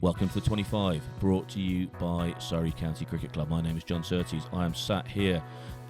Welcome to the 25, brought to you by Surrey County Cricket Club. My name is Jon Surtees. I am sat here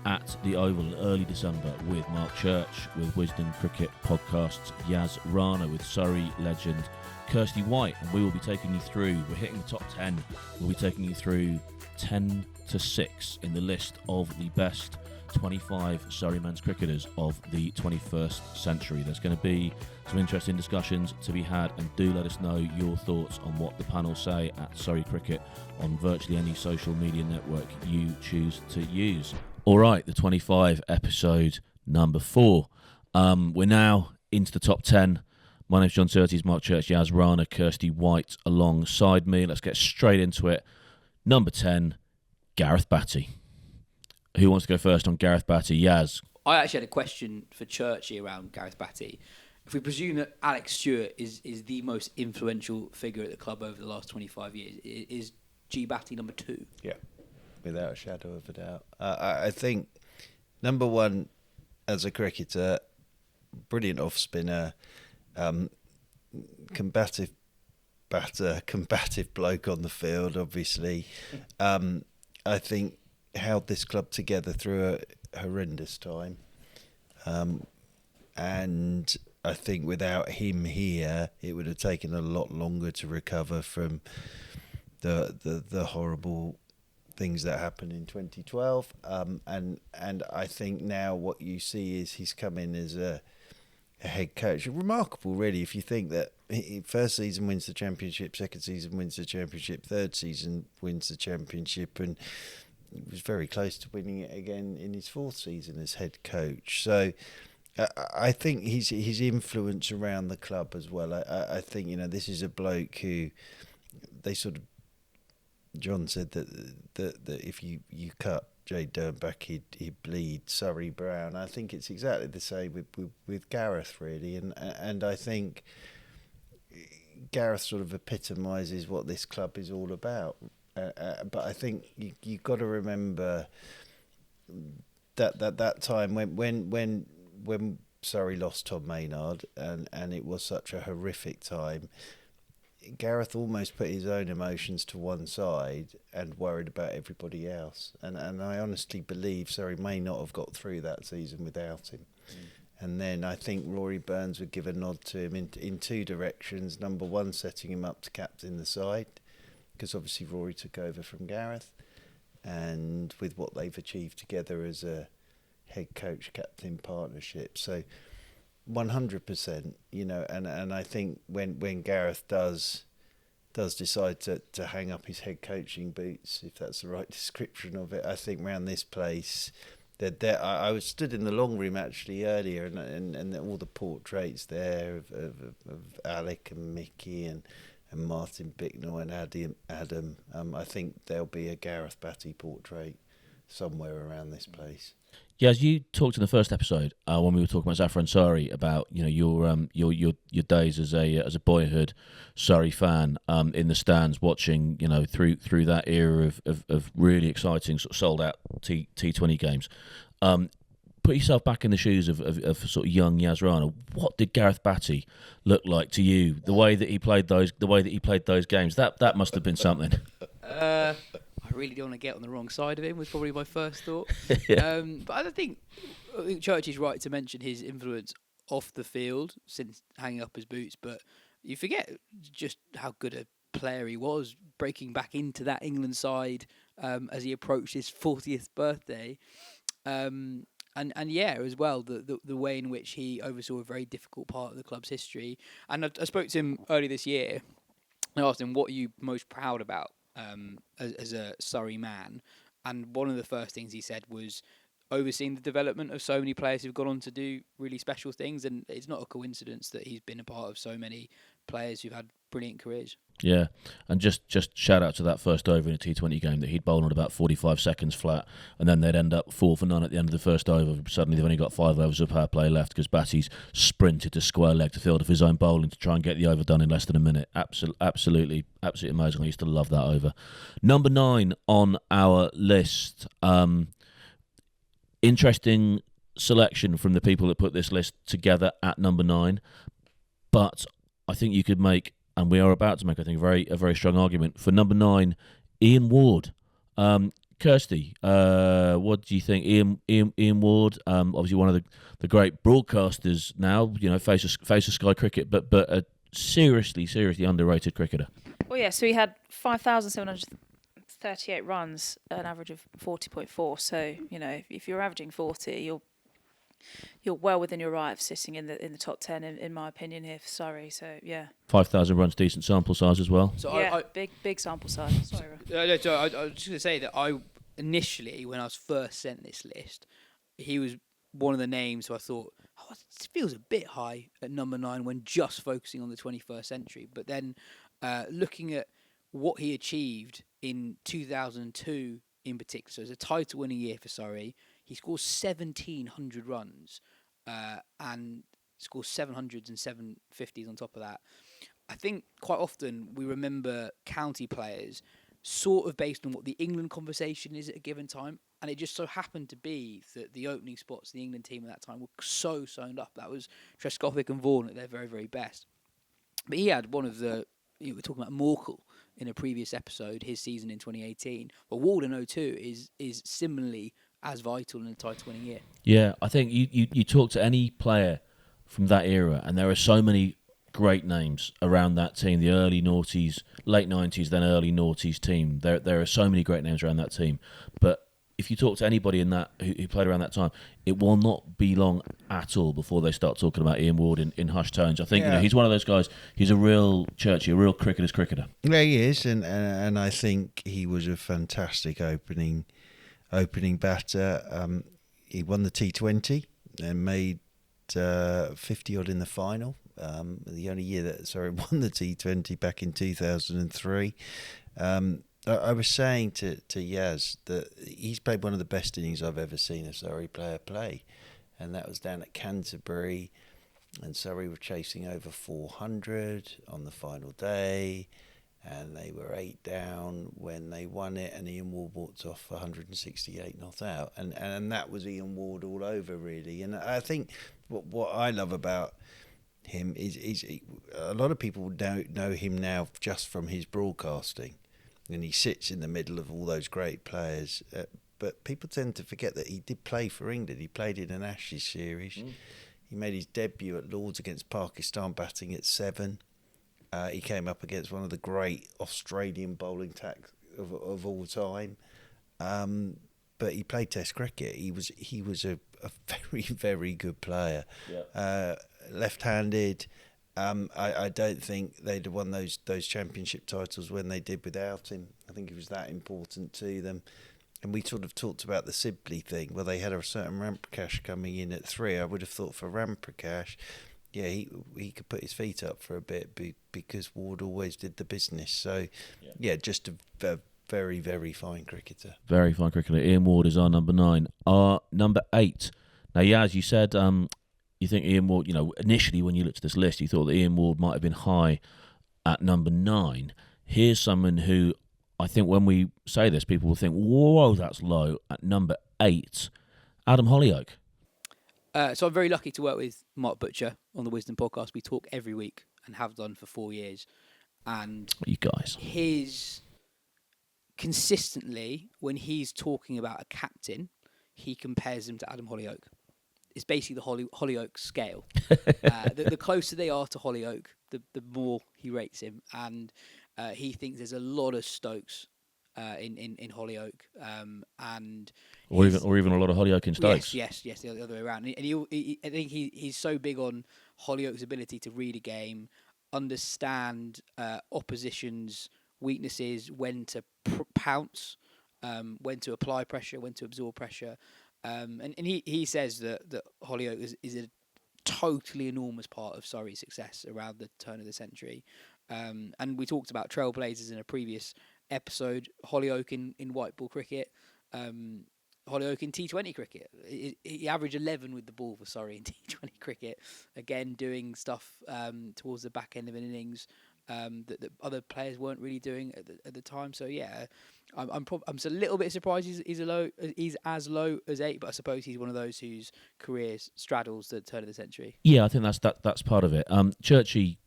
at the Oval in early December with Mark Church, with Wisden Cricket Podcasts, Yaz Rana, with Surrey legend Kirstie White, and we will be taking you through, we're hitting the top 10, we'll be taking you through 10 to 6 in the list of the best 25 Surrey men's cricketers of the 21st century. There's going to be some interesting discussions to be had, and do let us know your thoughts on what the panel say at Surrey Cricket on virtually any social media network you choose to use. All right, the 25 episode number 4. We're now into the top 10. My name's Jon Surtees, Mark Church, Yaz Rana, Kirstie White alongside me. Let's get straight into it. Number 10, Gareth Batty. Who wants to go first on Gareth Batty? Yaz. I actually had a question for Churchy around Gareth Batty. If we presume that Alex Stewart is the most influential figure at the club over the last 25 years, is G Batty number 2? Yeah, without a shadow of a doubt. I think number 1 as a cricketer, brilliant off spinner, combative batter, combative bloke on the field, obviously. I think held this club together through a horrendous time. And I think without him here, it would have taken a lot longer to recover from the horrible things that happened in 2012. And I think now what you see is he's come in as a head coach. Remarkable, really, if you think that first season wins the championship, second season wins the championship, third season wins the championship, and he was very close to winning it again in his fourth season as head coach. So I think his influence around the club as well. I think, this is a bloke who they sort of, John said that if you cut Jay Dernbach, he'd bleed Surrey brown. I think it's exactly the same with Gareth, really, and I think Gareth sort of epitomises what this club is all about. But I think you've got to remember that time when Surrey lost Tom Maynard, and it was such a horrific time. Gareth almost put his own emotions to one side and worried about everybody else. And I honestly believe Surrey may not have got through that season without him. And then I think Rory Burns would give a nod to him in two directions. Number 1, setting him up to captain the side, because obviously Rory took over from Gareth, and with what they've achieved together as a head coach captain partnership. So 100%, and I think when Gareth does decide to hang up his head coaching boots, if that's the right description of it, I think round this place, I was stood in the long room actually earlier, and all the portraits there of Alec and Mickey and Martin Bicknell and Adam. I think there'll be a Gareth Batty portrait somewhere around this place. Yeah, as you talked in the first episode when we were talking about Zafar Ansari about your days as a boyhood Surrey fan in the stands watching through that era of really exciting sort of sold out T20 games. Put yourself back in the shoes of sort of young Yaz Rana. What did Gareth Batty look like to you? The way that he played those games. That must have been something. I really don't want to get on the wrong side of him, was probably my first thought. Yeah. But I think Church is right to mention his influence off the field since hanging up his boots, but you forget just how good a player he was, breaking back into that England side as he approached his 40th birthday. And yeah, as well, the way in which he oversaw a very difficult part of the club's history. And I spoke to him earlier this year and asked him, what are you most proud about as a Surrey man? And one of the first things he said was overseeing the development of so many players who've gone on to do really special things. And it's not a coincidence that he's been a part of so many players who've had brilliant careers. Yeah, and just shout out to that first over in a T20 game that he'd bowl on about 45 seconds flat, and then they'd end up 4 for none at the end of the first over. Suddenly they've only got 5 overs of power play left because Batty's sprinted to square leg to field of his own bowling to try and get the over done in less than a minute. Absolutely amazing. I used to love that over. Number 9 on our list. Interesting selection from the people that put this list together at number 9, but I think you could make and we are about to make, I think, a very strong argument for number 9, Ian Ward. Kirstie, what do you think? Ian Ward, obviously one of the great broadcasters now, face of Sky Cricket, but a seriously underrated cricketer. Well, yeah, so he had 5,738 runs at an average of 40.4. So, if you're averaging 40, you're well within your right of sitting in the top 10, in my opinion, here for Surrey. So, yeah. 5,000 runs, decent sample size as well. So yeah, big sample size. Sorry, I was just going to say that initially, when I was first sent this list, he was one of the names who I thought, it feels a bit high at number 9 when just focusing on the 21st century. But then looking at what he achieved in 2002 in particular, so it was a title-winning year for Surrey. He scored 1,700 runs and scored 700s and 750s on top of that. I think quite often we remember county players sort of based on what the England conversation is at a given time, and it just so happened to be that the opening spots in the England team at that time were so sewn up. That was Trescothick and Vaughan at their very, very best. But he had one of the, we're talking about Morkel in a previous episode, his season in 2018. But Ward in 02 is similarly as vital in a title-winning year. Yeah, I think you talk to any player from that era, and there are so many great names around that team, the early noughties, late 90s, then early noughties team. There are so many great names around that team. But if you talk to anybody in that who played around that time, it will not be long at all before they start talking about Ian Ward in hushed tones. I think he's one of those guys. He's a real Churchy, a real cricketer's cricketer. Yeah, he is, and I think he was a fantastic opening batter. He won the T20 and made 50 odd in the final. The only year that Surrey won the T20 back in 2003. I was saying to Yaz that he's played one of the best innings I've ever seen a Surrey player play, and that was down at Canterbury, and Surrey were chasing over 400 on the final day, and they were 8 down when they won it, and Ian Ward walked off 168 not out, and that was Ian Ward all over, really. And I think what I love about him is a lot of people don't know him now just from his broadcasting, and he sits in the middle of all those great players, but people tend to forget that he did play for England. He played in an Ashes series. He made his debut at Lords against Pakistan batting at 7. He came up against one of the great Australian bowling attacks of all time, but he played Test cricket. He was a very, very good player. Left-handed. I don't think they'd have won those championship titles when they did without him. I think he was that important to them. And we sort of talked about the Sibley thing, where they had a certain Ramprakash coming in at 3. I would have thought for Ramprakash, he could put his feet up for a bit because Ward always did the business. So, just a very, very fine cricketer. Very fine cricketer. Ian Ward is our number 9. Our number 8. Now, as you said, you think Ian Ward, initially when you looked at this list, you thought that Ian Ward might have been high at number 9. Here's someone who I think when we say this, people will think, whoa, that's low. At number 8, Adam Hollioake. So I'm very lucky to work with Mark Butcher on the Wisden podcast. We talk every week and have done for 4 years. And you guys, his consistently, when he's talking about a captain, he compares him to Adam Hollioake. It's basically the Hollioake scale. The closer they are to Hollioake, the more he rates him. And he thinks there's a lot of Stokes in Hollioake, or even a lot of Hollioake in Stokes. Yes, the other way around. And I think he's so big on Hollioake's ability to read a game, understand opposition's weaknesses, when to pounce, when to apply pressure, when to absorb pressure. And he says that Hollioake is a totally enormous part of Surrey's success around the turn of the century. And we talked about trailblazers in a previous episode. Hollioake in white ball cricket, Hollioake in T20 cricket. He averaged 11 with the ball for Surrey in T20 cricket. Again, doing stuff towards the back end of an innings that other players weren't really doing at the time. So I'm a little bit surprised he's as low as 8, but I suppose he's one of those whose career straddles the turn of the century. Yeah, I think that's part of it. Churchy,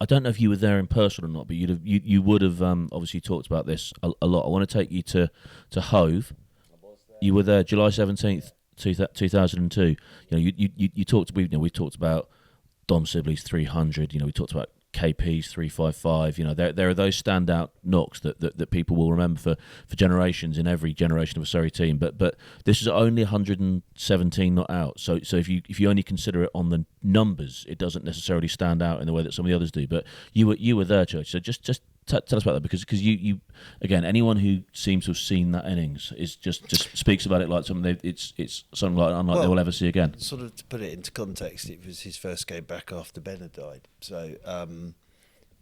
I don't know if you were there in person or not, but you would have obviously talked about this a lot. I want to take you to Hove. You were there July 17th, 2002. You talked. We talked about Dom Sibley's 300. We talked about KP's 355. There are those standout knocks that people will remember for generations in every generation of a Surrey team. But this is only 117 not out. So if you only consider it on the numbers, it doesn't necessarily stand out in the way that some of the others do. But you were there, Church. So just tell us about that, because you again, anyone who seems to have seen that innings is just speaks about it like something it's something like unlike they will ever see again. Sort of to put it into context, it was his first game back after Ben had died, so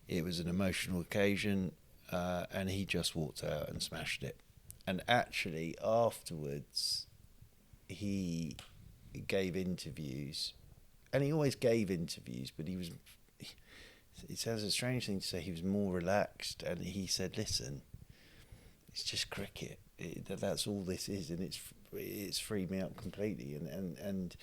it was an emotional occasion, and he just walked out and smashed it. And actually, afterwards, he gave interviews, and he always gave interviews, but he was. It sounds a strange thing to say. He was more relaxed, and he said, "Listen, it's just cricket. That's all this is, and it's freed me up completely." And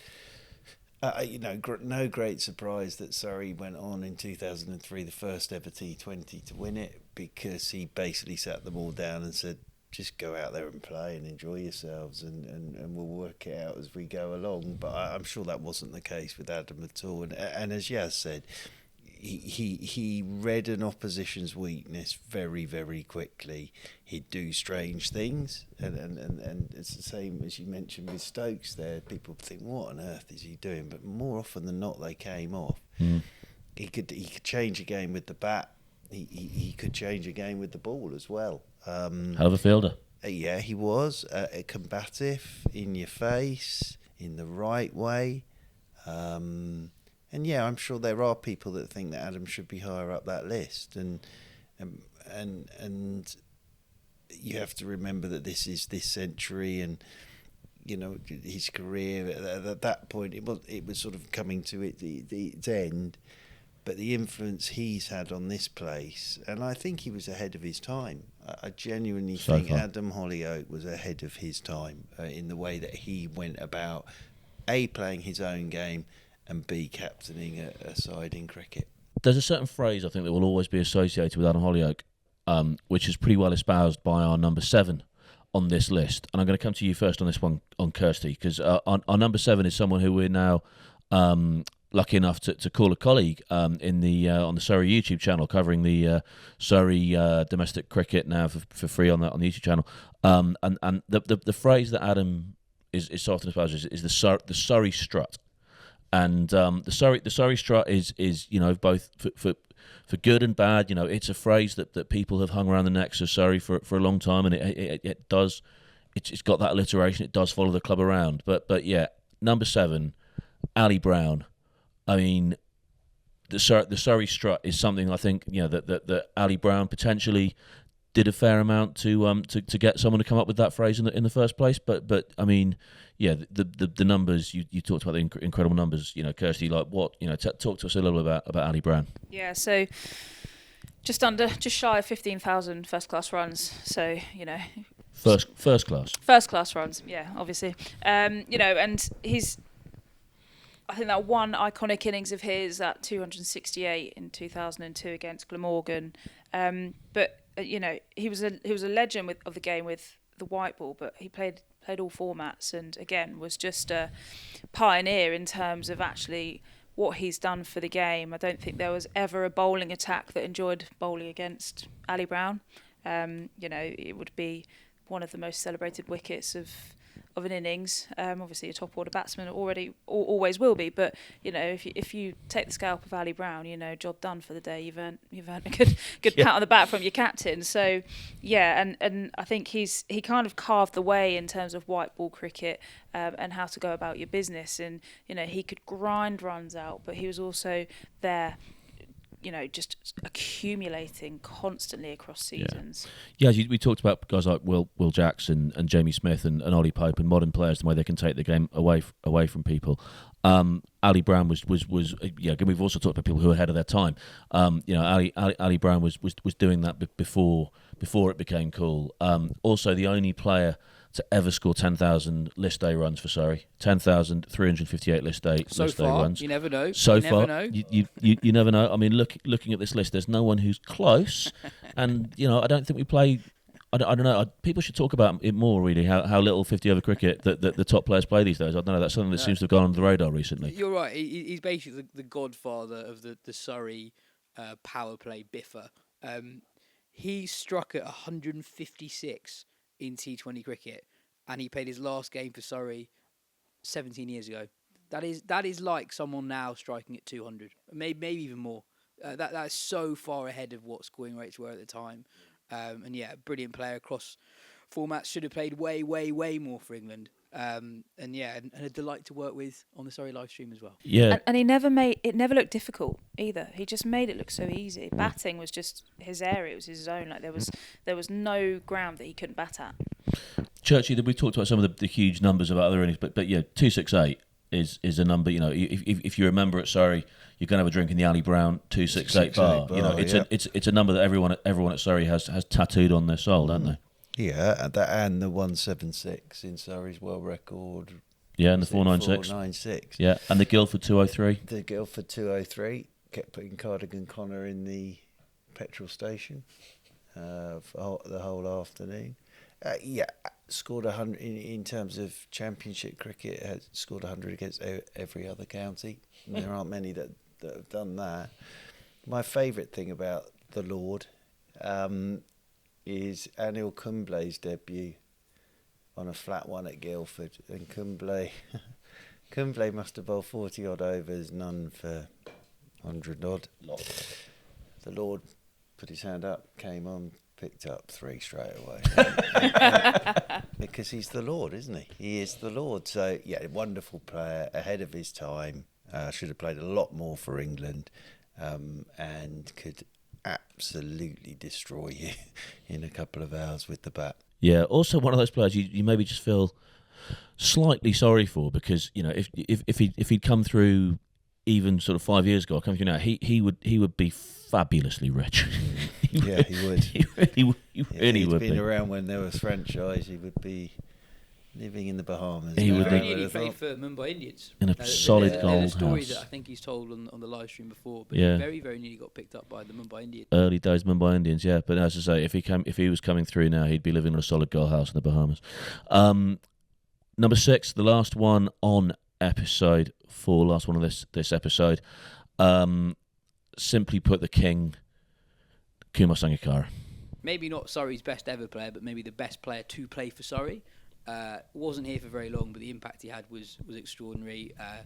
no great surprise that Surrey went on in 2003, the first ever T20 to win it, because he basically sat them all down and said, "Just go out there and play and enjoy yourselves, and we'll work it out as we go along." But I'm sure that wasn't the case with Adam at all. And as Yaz said, he read an opposition's weakness very, very quickly. He'd do strange things, and it's the same as you mentioned with Stokes there. People think, what on earth is he doing? But more often than not, they came off. He could change a game with the bat. He could change a game with the ball as well. Hell of a fielder. Yeah, he was combative, in your face, in the right way. And yeah, I'm sure there are people that think that Adam should be higher up that list, and you have to remember that this is this century, and his career at that point it was sort of coming to its end, but the influence he's had on this place, and I think he was ahead of his time. I genuinely think Adam Hollioake was ahead of his time in the way that he went about playing his own game, and B, captaining a side in cricket. There's a certain phrase I think that will always be associated with Adam Hollioake, which is pretty well espoused by our number 7 on this list. And I'm going to come to you first on this one, on Kirstie, because our number 7 is someone who we're now lucky enough to call a colleague in the on the Surrey YouTube channel, covering the Surrey domestic cricket now for free on the YouTube channel. And the phrase that Adam is so often espoused is the Surrey strut. And the Surrey strut is both for good and bad. It's a phrase that people have hung around the necks of Surrey for a long time, and it does. It's got that alliteration. It does follow the club around. But yeah, number 7, Ali Brown. I mean, the Surrey strut is something I think that Ali Brown potentially did a fair amount to get someone to come up with that phrase in the first place. But I mean, yeah, the numbers you talked about, the incredible numbers. Kirstie, like what talk to us a little bit about Ali Brown. Yeah, so just shy of 15,000 first class runs. So first class runs. Yeah, obviously. And he's. I think that one iconic innings of his, that 268 in 2002 against Glamorgan. But he was a legend of the game with the white ball, but he played all formats, and again was just a pioneer in terms of actually what he's done for the game. I don't think there was ever a bowling attack that enjoyed bowling against Ali Brown. It would be one of the most celebrated wickets of an innings. Obviously a top order batsman always will be, but if you take the scalp of Ali Brown, job done for the day. You've earned a good pat on the back from your captain. So yeah, and I think he kind of carved the way in terms of white ball cricket and how to go about your business. And he could grind runs out, but he was also there just accumulating constantly across seasons. Yeah, we talked about guys like Will Jackson and Jamie Smith and Ollie Pope and modern players, the way they can take the game away from people. Ali Brown was again, we've also talked about people who are ahead of their time. Ali Brown was doing that before it became cool. Also, the only player to ever score 10,000 list day runs for Surrey. 10,358 list day runs. You never know. So you far, never know. you never know. I mean, looking at this list, there's no one who's close, and I don't think we play. I don't know. People should talk about it more, really. How little 50-over cricket that the top players play these days. I don't know. That's something that seems to have gone under the radar recently. You're right. He's basically the godfather of the Surrey power play biffer. He struck at 156 in T20 cricket, and he played his last game for Surrey 17 years ago. That is like someone now striking at 200, maybe even more. That's so far ahead of what scoring rates were at the time. And yeah, brilliant player across formats. Should have played way, way, way more for England. And a delight to work with on the Surrey live stream as well. Yeah, and he never looked difficult either. He just made it look so easy. Batting was just his area; it was his zone. Like there was no ground that he couldn't bat at. Churchy, we talked about some of the huge numbers about other innings, but yeah, 268 is a number. If you remember at Surrey, you're going to have a drink in the Ali Brown 268 bar. It's a number that everyone at Surrey has tattooed on their soul, don't they? Yeah, and the 176 in Surrey's world record. Yeah, and the 496. 496. Yeah, and the Guildford 203. The Guildford 203 kept putting Cardigan Connor in the petrol station for the whole afternoon. Scored 100 in terms of championship cricket. Has scored 100 against every other county. There aren't many that have done that. My favourite thing about the Lord is Anil Kumble's debut on a flat one at Guildford, and Kumble must have bowled 40 odd overs, none for 100 odd. The Lord put his hand up, came on, picked up 3 straight away. Because he's the Lord, isn't he? He is the Lord. So yeah, wonderful player, ahead of his time. Should have played a lot more for England, and could absolutely destroy you in a couple of hours with the bat. Yeah, also one of those players you maybe just feel slightly sorry for, because if he'd come through even sort of 5 years ago, or come through now, he would be fabulously rich. Yeah, he would. He really would. If he'd been around when there was franchise, he would be living in the Bahamas. He would he played for Mumbai Indians in a solid gold house. A story house. that I think he's told on the live stream before, but yeah. He very, very nearly got picked up by the Mumbai Indians. Early days Mumbai Indians, yeah. But as I say, if he was coming through now, he'd be living in a solid gold house in the Bahamas. Number 6, the last one on episode 4, last one of this episode. Simply put, the king, Kumar Sangakkara. Maybe not Surrey's best ever player, but maybe the best player to play for Surrey. Wasn't here for very long, but the impact he had was extraordinary. At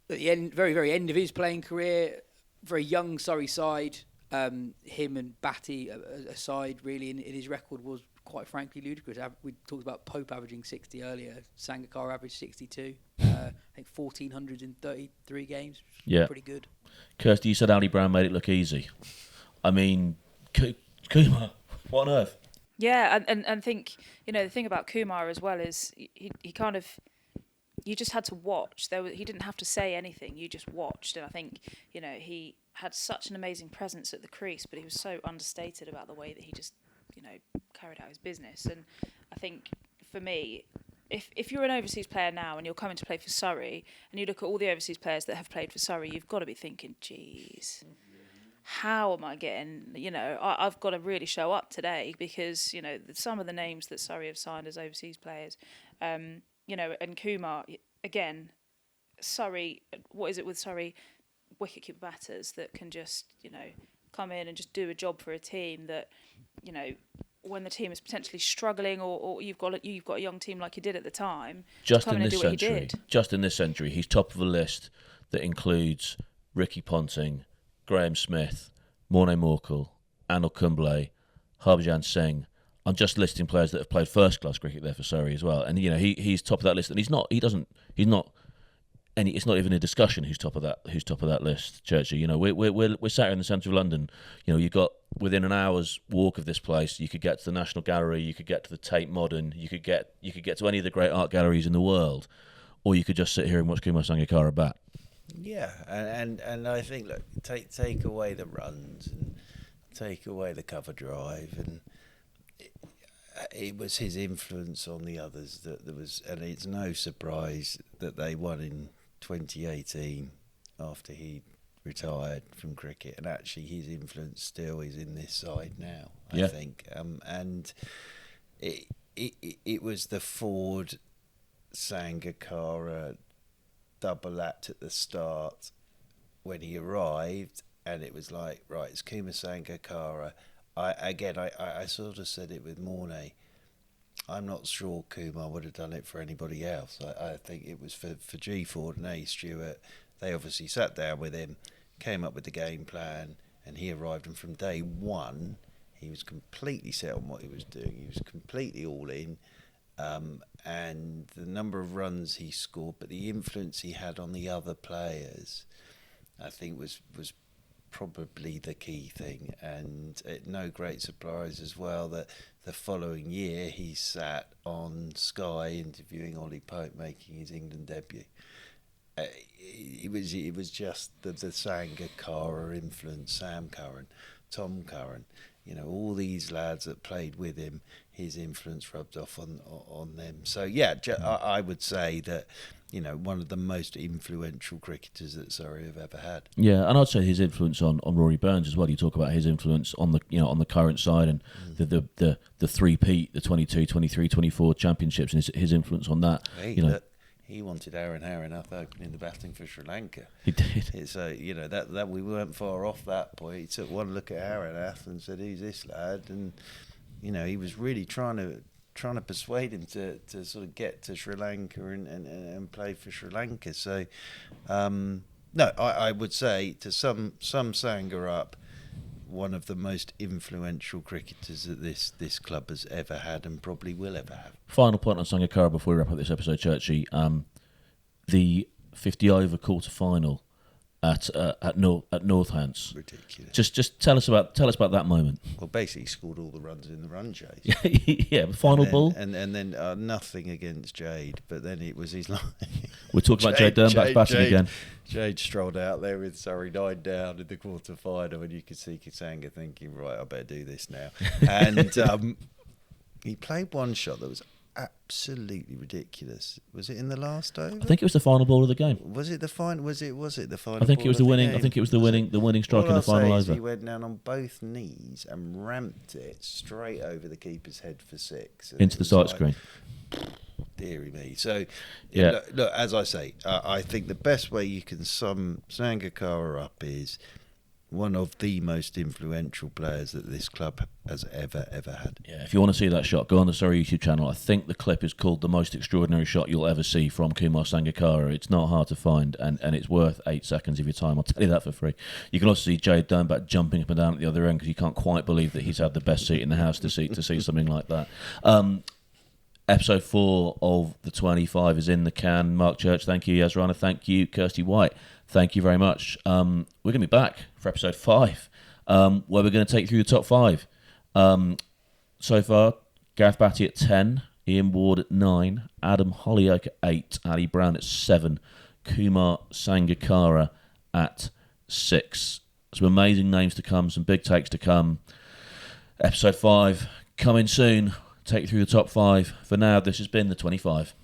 the end, very, very end of his playing career, very young Surrey side, him and Batty aside, really, in his record was quite frankly ludicrous. We talked about Pope averaging 60 earlier. Sangakkara averaged 62. I think 1,400 in 33 games. Yeah. Pretty good. Kirstie, you said Ali Brown made it look easy. I mean, Kumar, what on earth? Yeah, and think, the thing about Kumar as well is he kind of, you just had to watch. He didn't have to say anything. You just watched, and I think he had such an amazing presence at the crease, but he was so understated about the way that he just carried out his business. And I think for me, if you're an overseas player now and you're coming to play for Surrey, and you look at all the overseas players that have played for Surrey, you've got to be thinking, geez, how am I getting, I've got to really show up today, because, some of the names that Surrey have signed as overseas players, and Kumar, again, Surrey, what is it with Surrey wicketkeeper batters that can just, come in and just do a job for a team that, when the team is potentially struggling, or you've got a young team like you did at the time, just in this century, he's top of a list that includes Ricky Ponting, Graham Smith, Morne Morkel, Anil Kumble, Harbhajan Singh. I'm just listing players that have played first class cricket there for Surrey as well, and he's top of that list, and it's not even a discussion who's top of that list, Churchy. We're sat here in the centre of London. You've got within an hour's walk of this place, you could get to the National Gallery, you could get to the Tate Modern, you could get to any of the great art galleries in the world, or you could just sit here and watch Kumar Sangakkara bat. Yeah, and I think, look, take away the runs and take away the cover drive, and it was his influence on the others that there was, and it's no surprise that they won in 2018 after he retired from cricket, and actually his influence still is in this side now, I think. And it was the Ford Sangakkarra double act at the start when he arrived, and it was like, right, it's Kumar Sangakkara. I sort of said it with Mornay. I'm not sure Kumar would have done it for anybody else. I think it was for G Ford and A Stewart. They obviously sat down with him, came up with the game plan, and he arrived, and from day one he was completely set on what he was doing. He was completely all in, and the number of runs he scored, but the influence he had on the other players, I think was probably the key thing. And no great surprise as well that the following year he sat on Sky interviewing Ollie Pope making his England debut. It was just the Sangakkarra influence, Sam Curran, Tom Curran, all these lads that played with him, his influence rubbed off on them. So yeah, I would say that one of the most influential cricketers that Surrey have ever had. Yeah, and I'd say his influence on Rory Burns as well. You talk about his influence on the on the current side and the three-peat, the 22, 23, 24 championships, and his influence on that. Hey, he wanted Aaron Harinath opening the batting for Sri Lanka. He did. So that we weren't far off that point. He took one look at Harinath and said, "Who's this lad?" And he was really trying to persuade him to sort of get to Sri Lanka and play for Sri Lanka. So no, I would say to some Sangha up, one of the most influential cricketers that this club has ever had and probably will ever have. Final point on Sangakkarra before we wrap up this episode, Churchy. The 50 over quarter final at Northants. Ridiculous. Just tell us about that moment. Well, basically he scored all the runs in the run chase. Yeah, the final ball. And then nothing against Jade, but then it was his line. We're talking about Jade Dernbach's batting again. Jade strolled out there with Surrey 9 down in the quarter final, and you could see Kisanga thinking, right, I better do this now. And he played one shot that was absolutely ridiculous. Was it in the last over? I think it was the final ball of the game. Was it the final? Was it the final? I think it was the winning. I think it was the winning strike in the final over. He went down on both knees and ramped it straight over the keeper's head for 6 into the sight screen. Deary me. So, yeah. Look, as I say, I think the best way you can sum Sangakkarra up is one of the most influential players that this club has ever had. Yeah, if you want to see that shot, go on the Surrey YouTube channel. I think the clip is called "The Most Extraordinary Shot You'll Ever See" from Kumar Sangakkara. It's not hard to find, and it's worth 8 seconds of your time. I'll tell you that for free. You can also see Jade Dernbach jumping up and down at the other end because you can't quite believe that he's had the best seat in the house to see something like that. Episode 4 of the 25 is in the can. Mark Church, thank you. Rana, thank you. Kirstie White, thank you very much. We're going to be back for episode 5, where we're going to take you through the top 5. So far, Gareth Batty at 10, Ian Ward at 9, Adam Hollioake at 8, Ali Brown at 7, Kumar Sangakkara at 6. Some amazing names to come, some big takes to come. Episode 5 coming soon. Take you through the top 5. For now, this has been the 25.